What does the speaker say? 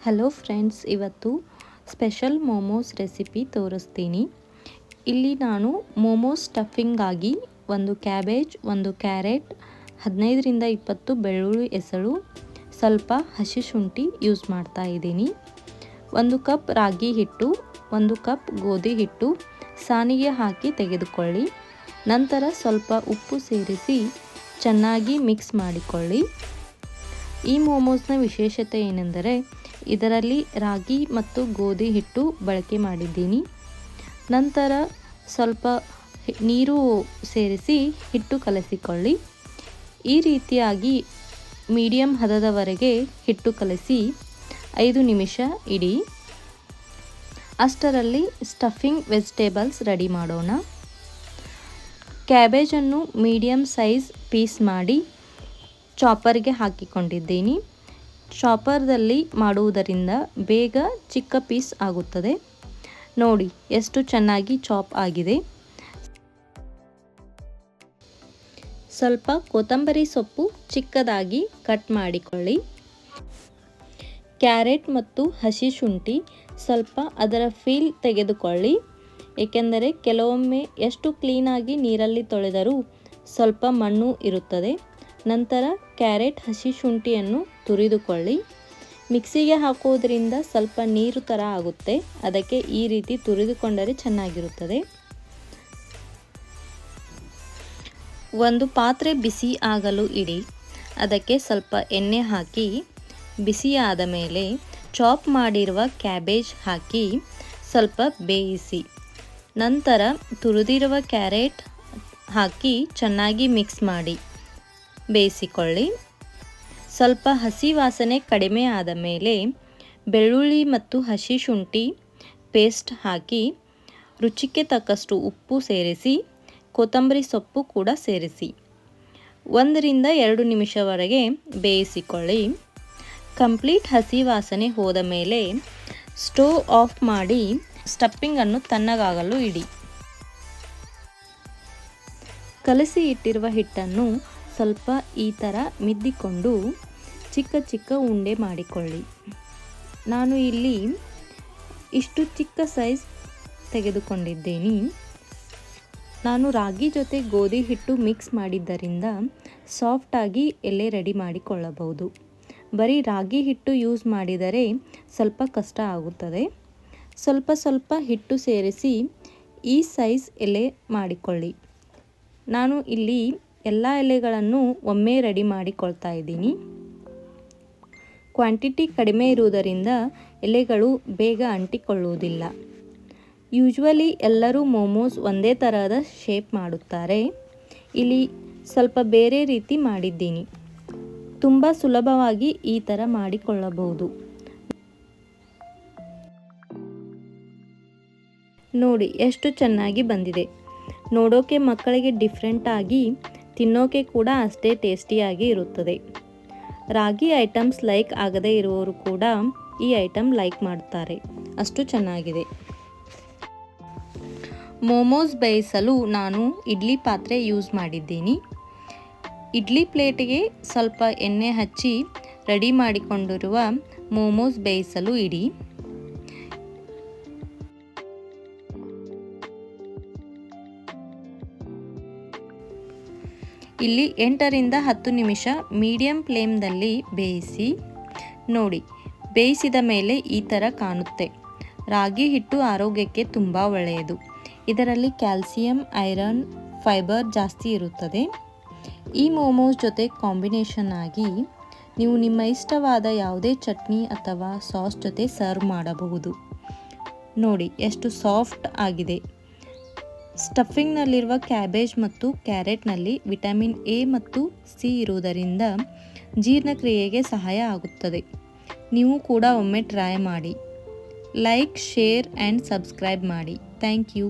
Hello friends, ಇವತ್ತು special momos recipe ತೋರಿಸ್ತೀನಿ. ಇಲ್ಲಿ ನಾನು ಮೋಮೋಸ್ ಸ್ಟಫಿಂಗಾಗಿ ಒಂದು ಕ್ಯಾಬೇಜ್, ಒಂದು ಕ್ಯಾರೆಟ್, 15ರಿಂದ 20 ಬೆಳ್ಳುಳ್ಳಿ ಎಸಳು, ಸ್ವಲ್ಪ ಹಸಿ ಶುಂಠಿ ಯೂಸ್ ಮಾಡ್ತಾ ಇದ್ದೀನಿ. 1 ಕಪ್ ರಾಗಿ ಹಿಟ್ಟು, 1 ಕಪ್ ಗೋಧಿ ಹಿಟ್ಟು ಸಾನಿಗೆ ಹಾಕಿ ತೆಗೆದುಕೊಳ್ಳಿ. ನಂತರ ಸ್ವಲ್ಪ ಉಪ್ಪು ಸೇರಿಸಿ ಚೆನ್ನಾಗಿ ಮಿಕ್ಸ್ ಮಾಡಿಕೊಳ್ಳಿ. ಈ ಮೋಮೋಸ್ನ ವಿಶೇಷತೆ ಏನೆಂದರೆ ಇದರಲ್ಲಿ ರಾಗಿ ಮತ್ತು ಗೋಧಿ ಹಿಟ್ಟು ಬಳಕೆ ಮಾಡಿದ್ದೀನಿ. ನಂತರ ಸ್ವಲ್ಪ ನೀರು ಸೇರಿಸಿ ಹಿಟ್ಟು ಕಲಸಿಕೊಳ್ಳಿ. ಈ ರೀತಿಯಾಗಿ ಮೀಡಿಯಂ ಹದದವರೆಗೆ ಹಿಟ್ಟು ಕಲಸಿ 5 ನಿಮಿಷ ಇಡಿ. ಅಷ್ಟರಲ್ಲಿ ಸ್ಟಫಿಂಗ್ ವೆಜಿಟೇಬಲ್ಸ್ ರೆಡಿ ಮಾಡೋಣ. ಕ್ಯಾಬೇಜನ್ನು ಮೀಡಿಯಂ ಸೈಜ್ ಪೀಸ್ ಮಾಡಿ ಚಾಪರ್ಗೆ ಹಾಕಿಕೊಂಡಿದ್ದೀನಿ. ಚಾಪರ್ದಲ್ಲಿ ಮಾಡುವುದರಿಂದ ಬೇಗ ಚಿಕ್ಕ ಪೀಸ್ ಆಗುತ್ತದೆ. ನೋಡಿ ಎಷ್ಟು ಚೆನ್ನಾಗಿ ಚಾಪ್ ಆಗಿದೆ. ಸ್ವಲ್ಪ ಕೊತ್ತಂಬರಿ ಸೊಪ್ಪು ಚಿಕ್ಕದಾಗಿ ಕಟ್ ಮಾಡಿಕೊಳ್ಳಿ. ಕ್ಯಾರೆಟ್ ಮತ್ತು ಹಸಿ ಶುಂಠಿ ಸ್ವಲ್ಪ ಅದರ ಫೀಲ್ ತೆಗೆದುಕೊಳ್ಳಿ, ಏಕೆಂದರೆ ಕೆಲವೊಮ್ಮೆ ಎಷ್ಟು ಕ್ಲೀನಾಗಿ ನೀರಲ್ಲಿ ತೊಳೆದರೂ ಸ್ವಲ್ಪ ಮಣ್ಣು ಇರುತ್ತದೆ. ನಂತರ ಕ್ಯಾರೆಟ್ ಹಸಿ ಶುಂಠಿಯನ್ನು ತುರಿದುಕೊಳ್ಳಿ. ಮಿಕ್ಸಿಗೆ ಹಾಕೋದ್ರಿಂದ ಸ್ವಲ್ಪ ನೀರು ಥರ ಆಗುತ್ತೆ, ಅದಕ್ಕೆ ಈ ರೀತಿ ತುರಿದುಕೊಂಡರೆ ಚೆನ್ನಾಗಿರುತ್ತದೆ. ಒಂದು ಪಾತ್ರೆ ಬಿಸಿ ಆಗಲು ಇಡಿ. ಅದಕ್ಕೆ ಸ್ವಲ್ಪ ಎಣ್ಣೆ ಹಾಕಿ ಬಿಸಿಯಾದ ಮೇಲೆ ಚಾಪ್ ಮಾಡಿರುವ ಕ್ಯಾಬೇಜ್ ಹಾಕಿ ಸ್ವಲ್ಪ ಬೇಯಿಸಿ. ನಂತರ ತುರಿದಿರುವ ಕ್ಯಾರೆಟ್ ಹಾಕಿ ಚೆನ್ನಾಗಿ ಮಿಕ್ಸ್ ಮಾಡಿ ಬೇಯಿಸಿಕೊಳ್ಳಿ. ಸ್ವಲ್ಪ ಹಸಿ ವಾಸನೆ ಕಡಿಮೆ ಆದ ಮೇಲೆ ಬೆಳ್ಳುಳ್ಳಿ ಮತ್ತು ಹಸಿ ಶುಂಠಿ ಪೇಸ್ಟ್ ಹಾಕಿ ರುಚಿಗೆ ತಕ್ಕಷ್ಟು ಉಪ್ಪು ಸೇರಿಸಿ ಕೊತ್ತಂಬರಿ ಸೊಪ್ಪು ಕೂಡ ಸೇರಿಸಿ 1ರಿಂದ 2 ನಿಮಿಷವರೆಗೆ ಬೇಯಿಸಿಕೊಳ್ಳಿ. ಕಂಪ್ಲೀಟ್ ಹಸಿ ವಾಸನೆ ಹೋದ ಮೇಲೆ ಸ್ಟವ್ ಆಫ್ ಮಾಡಿ ಸ್ಟಫಿಂಗನ್ನು ತಣ್ಣಗಾಗಲು ಇಡಿ. ಕಲಸಿ ಇಟ್ಟಿರುವ ಹಿಟ್ಟನ್ನು ಸ್ವಲ್ಪ ಈ ಥರ ಮಿದ್ದಿಕೊಂಡು ಚಿಕ್ಕ ಚಿಕ್ಕ ಉಂಡೆ ಮಾಡಿಕೊಳ್ಳಿ. ನಾನು ಇಲ್ಲಿ ಇಷ್ಟು ಚಿಕ್ಕ ಸೈಜ್ ತೆಗೆದುಕೊಂಡಿದ್ದೀನಿ. ನಾನು ರಾಗಿ ಜೊತೆ ಗೋಧಿ ಹಿಟ್ಟು ಮಿಕ್ಸ್ ಮಾಡಿದ್ದರಿಂದ ಸಾಫ್ಟಾಗಿ ಎಲೆ ರೆಡಿ ಮಾಡಿಕೊಳ್ಳಬಹುದು. ಬರೀ ರಾಗಿ ಹಿಟ್ಟು ಯೂಸ್ ಮಾಡಿದರೆ ಸ್ವಲ್ಪ ಕಷ್ಟ ಆಗುತ್ತದೆ. ಸ್ವಲ್ಪ ಸ್ವಲ್ಪ ಹಿಟ್ಟು ಸೇರಿಸಿ ಈ ಸೈಜ್ ಎಲೆ ಮಾಡಿಕೊಳ್ಳಿ. ನಾನು ಇಲ್ಲಿ ಎಲ್ಲ ಎಲೆಗಳನ್ನು ಒಮ್ಮೆ ರೆಡಿ ಮಾಡಿಕೊಳ್ತಾ ಇದ್ದೀನಿ. ಕ್ವಾಂಟಿಟಿ ಕಡಿಮೆ ಇರುವುದರಿಂದ ಎಲೆಗಳು ಬೇಗ ಅಂಟಿಕೊಳ್ಳುವುದಿಲ್ಲ. ಯೂಶ್ವಲಿ ಎಲ್ಲರೂ ಮೋಮೋಸ್ ಒಂದೇ ಥರದ ಶೇಪ್ ಮಾಡುತ್ತಾರೆ. ಇಲ್ಲಿ ಸ್ವಲ್ಪ ಬೇರೆ ರೀತಿ ಮಾಡಿದ್ದೀನಿ. ತುಂಬ ಸುಲಭವಾಗಿ ಈ ಥರ ಮಾಡಿಕೊಳ್ಳಬಹುದು. ನೋಡಿ ಎಷ್ಟು ಚೆನ್ನಾಗಿ ಬಂದಿದೆ. ನೋಡೋಕೆ ಮಕ್ಕಳಿಗೆ ಡಿಫ್ರೆಂಟ್ ಆಗಿ, ತಿನ್ನೋಕೆ ಕೂಡ ಅಷ್ಟೇ ಟೇಸ್ಟಿಯಾಗಿ ಇರುತ್ತದೆ. ರಾಗಿ ಐಟಮ್ಸ್ ಲೈಕ್ ಆಗದೇ ಇರುವವರು ಕೂಡ ಈ ಐಟಮ್ ಲೈಕ್ ಮಾಡ್ತಾರೆ, ಅಷ್ಟು ಚೆನ್ನಾಗಿದೆ. ಮೋಮೋಸ್ ಬೇಯಿಸಲು ನಾನು ಇಡ್ಲಿ ಪಾತ್ರೆ ಯೂಸ್ ಮಾಡಿದ್ದೀನಿ. ಇಡ್ಲಿ ಪ್ಲೇಟಿಗೆ ಸ್ವಲ್ಪ ಎಣ್ಣೆ ಹಚ್ಚಿ ರೆಡಿ ಮಾಡಿಕೊಂಡಿರುವ ಮೋಮೋಸ್ ಬೇಯಿಸಲು ಇಡಿ. ಇಲ್ಲಿ 8ರಿಂದ 10 ನಿಮಿಷ ಮೀಡಿಯಂ ಫ್ಲೇಮ್ದಲ್ಲಿ ಬೇಯಿಸಿ. ನೋಡಿ ಬೇಯಿಸಿದ ಮೇಲೆ ಈ ಥರ ಕಾಣುತ್ತೆ. ರಾಗಿ ಹಿಟ್ಟು ಆರೋಗ್ಯಕ್ಕೆ ತುಂಬ ಒಳ್ಳೆಯದು. ಇದರಲ್ಲಿ ಕ್ಯಾಲ್ಸಿಯಂ, ಐರನ್, ಫೈಬರ್ ಜಾಸ್ತಿ ಇರುತ್ತದೆ. ಈ ಮೋಮೋಸ್ ಜೊತೆ ಕಾಂಬಿನೇಷನ್ ಆಗಿ ನೀವು ನಿಮ್ಮ ಇಷ್ಟವಾದ ಯಾವುದೇ ಚಟ್ನಿ ಅಥವಾ ಸಾಸ್ ಜೊತೆ ಸರ್ವ್ ಮಾಡಬಹುದು. ನೋಡಿ ಎಷ್ಟು ಸಾಫ್ಟ್ ಆಗಿದೆ. ಸ್ಟಫಿಂಗ್ನಲ್ಲಿರುವ ಕ್ಯಾಬೇಜ್ ಮತ್ತು ಕ್ಯಾರೆಟ್ನಲ್ಲಿ ವಿಟಮಿನ್ ಎ ಮತ್ತು ಸಿ ಇರುವುದರಿಂದ ಜೀರ್ಣಕ್ರಿಯೆಗೆ ಸಹಾಯ ಆಗುತ್ತದೆ. ನೀವು ಕೂಡ ಒಮ್ಮೆ ಟ್ರೈ ಮಾಡಿ. ಲೈಕ್, ಶೇರ್ ಆ್ಯಂಡ್ ಸಬ್ಸ್ಕ್ರೈಬ್ ಮಾಡಿ. Thank you.